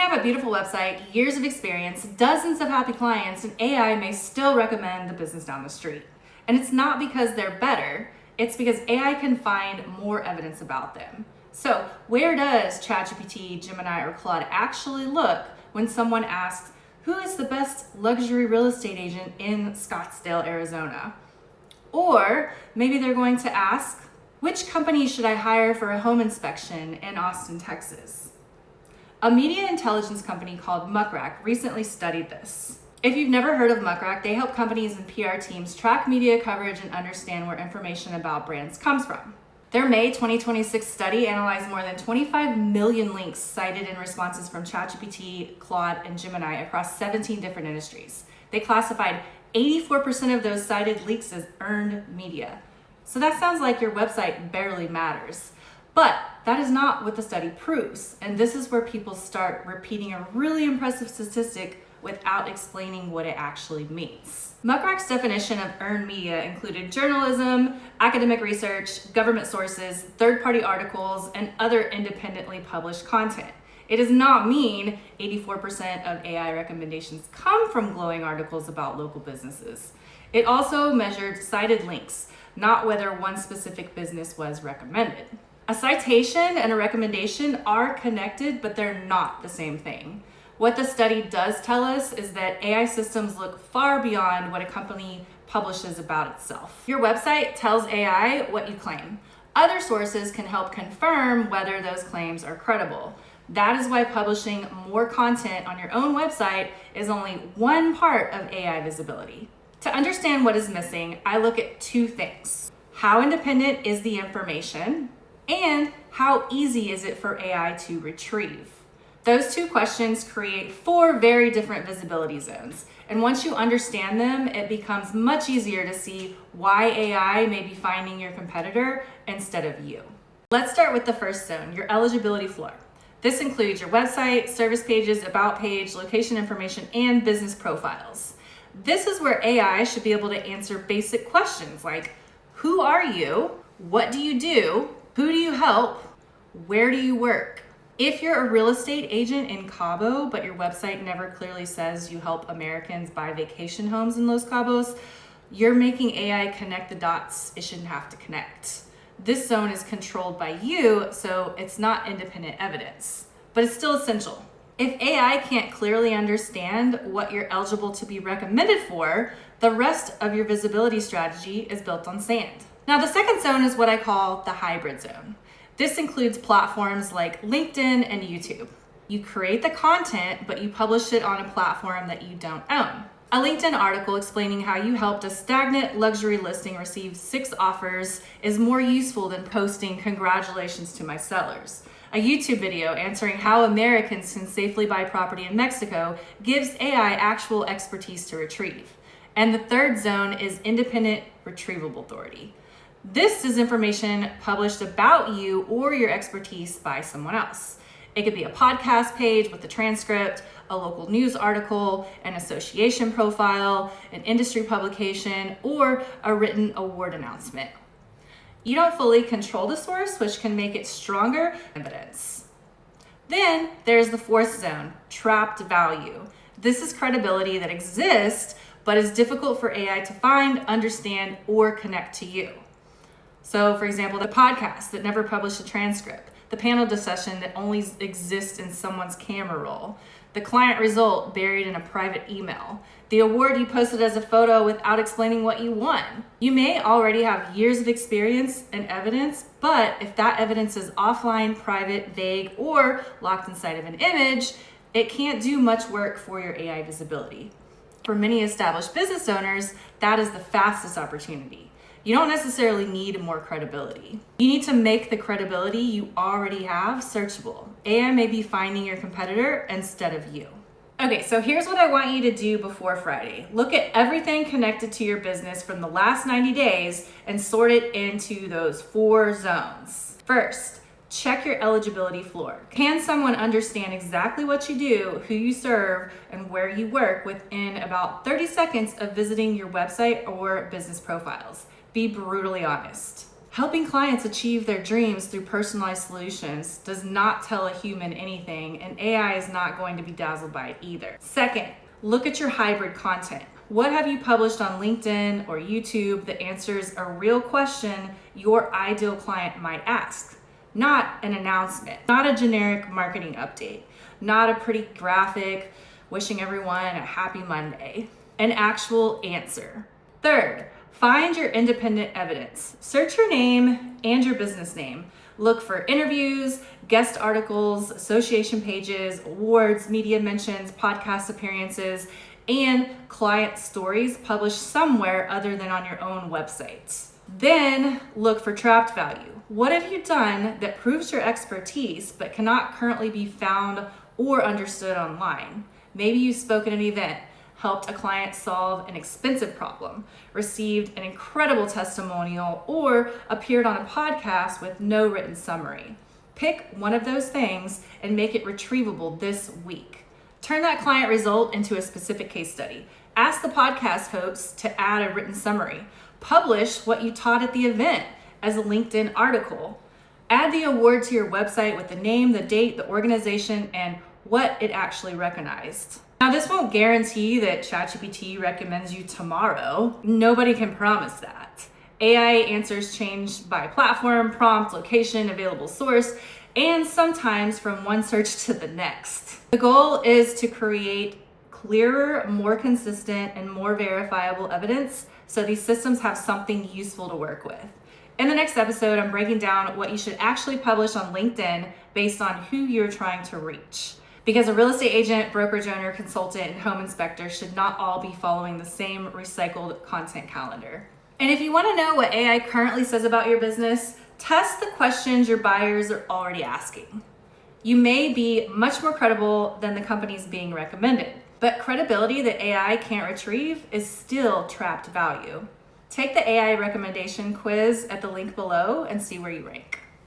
have a beautiful website, years of experience, dozens of happy clients, and AI may still recommend the business down the street. And it's not because they're better, it's because AI can find more evidence about them. So where does ChatGPT, Gemini, or Claude actually look when someone asks, who is the best luxury real estate agent in Scottsdale, Arizona? Or maybe they're going to ask, which company should I hire for a home inspection in Austin, Texas? A media intelligence company called Muck Rack recently studied this. If you've never heard of Muck Rack, they help companies and PR teams track media coverage and understand where information about brands comes from. Their May 2026 study analyzed more than 25 million links cited in responses from ChatGPT, Claude, and Gemini across 17 different industries. They classified 84% of those cited leaks as earned media. So that sounds like your website barely matters. But that is not what the study proves. And this is where people start repeating a really impressive statistic without explaining what it actually means. Muck Rack's definition of earned media included journalism, academic research, government sources, third-party articles, and other independently published content. It does not mean 84% of AI recommendations come from glowing articles about local businesses. It also measured cited links, not whether one specific business was recommended. A citation and a recommendation are connected, but they're not the same thing. What the study does tell us is that AI systems look far beyond what a company publishes about itself. Your website tells AI what you claim. Other sources can help confirm whether those claims are credible. That is why publishing more content on your own website is only one part of AI visibility. To understand what is missing, I look at two things. How independent is the information? And how easy is it for AI to retrieve? Those two questions create four very different visibility zones. And once you understand them, it becomes much easier to see why AI may be finding your competitor instead of you. Let's start with the first zone, your eligibility floor. This includes your website, service pages, about page, location information, and business profiles. This is where AI should be able to answer basic questions like, who are you? What do you do? Who do you help? Where do you work? If you're a real estate agent in Cabo, but your website never clearly says you help Americans buy vacation homes in Los Cabos, you're making AI connect the dots it shouldn't have to connect. This zone is controlled by you, so it's not independent evidence, but it's still essential. If AI can't clearly understand what you're eligible to be recommended for, the rest of your visibility strategy is built on sand. Now, the second zone is what I call the hybrid zone. This includes platforms like LinkedIn and YouTube. You create the content, but you publish it on a platform that you don't own. A LinkedIn article explaining how you helped a stagnant luxury listing receive 6 offers is more useful than posting "congratulations to my sellers." A YouTube video answering how Americans can safely buy property in Mexico gives AI actual expertise to retrieve. And the third zone is independent retrievable authority. This is information published about you or your expertise by someone else. It could be a podcast page with a transcript, a local news article, an association profile, an industry publication, or a written award announcement. You don't fully control the source, which can make it stronger evidence. Then there's the fourth zone, trapped value. This is credibility that exists, but is difficult for AI to find, understand, or connect to you. So, for example, the podcast that never published a transcript, the panel discussion that only exists in someone's camera roll, the client result buried in a private email, the award you posted as a photo without explaining what you won. You may already have years of experience and evidence, but if that evidence is offline, private, vague, or locked inside of an image, it can't do much work for your AI visibility. For many established business owners, that is the fastest opportunity. You don't necessarily need more credibility. You need to make the credibility you already have searchable. AI may be finding your competitor instead of you. Okay, so here's what I want you to do before Friday. Look at everything connected to your business from the last 90 days and sort it into those 4 zones. First, check your eligibility floor. Can someone understand exactly what you do, who you serve, and where you work within about 30 seconds of visiting your website or business profiles? Be brutally honest. Helping clients achieve their dreams through personalized solutions does not tell a human anything, and AI is not going to be dazzled by it either. Second, look at your hybrid content. What have you published on LinkedIn or YouTube that answers a real question your ideal client might ask? Not an announcement, not a generic marketing update, not a pretty graphic wishing everyone a happy Monday. An actual answer. Third, find your independent evidence. Search your name and your business name. Look for interviews, guest articles, association pages, awards, media mentions, podcast appearances, and client stories published somewhere other than on your own websites. Then look for trapped value. What have you done that proves your expertise but cannot currently be found or understood online? Maybe you spoke at an event, helped a client solve an expensive problem, received an incredible testimonial, or appeared on a podcast with no written summary. Pick one of those things and make it retrievable this week. Turn that client result into a specific case study. Ask the podcast hosts to add a written summary. Publish what you taught at the event as a LinkedIn article. Add the award to your website with the name, the date, the organization, and what it actually recognized. Now, this won't guarantee that ChatGPT recommends you tomorrow. Nobody can promise that. AI answers change by platform, prompt, location, available source, and sometimes from one search to the next. The goal is to create clearer, more consistent, and more verifiable evidence so these systems have something useful to work with. In the next episode, I'm breaking down what you should actually publish on LinkedIn based on who you're trying to reach. Because a real estate agent, brokerage owner, consultant, and home inspector should not all be following the same recycled content calendar. And if you want to know what AI currently says about your business, test the questions your buyers are already asking. You may be much more credible than the companies being recommended, but credibility that AI can't retrieve is still trapped value. Take the AI recommendation quiz at the link below and see where you rank.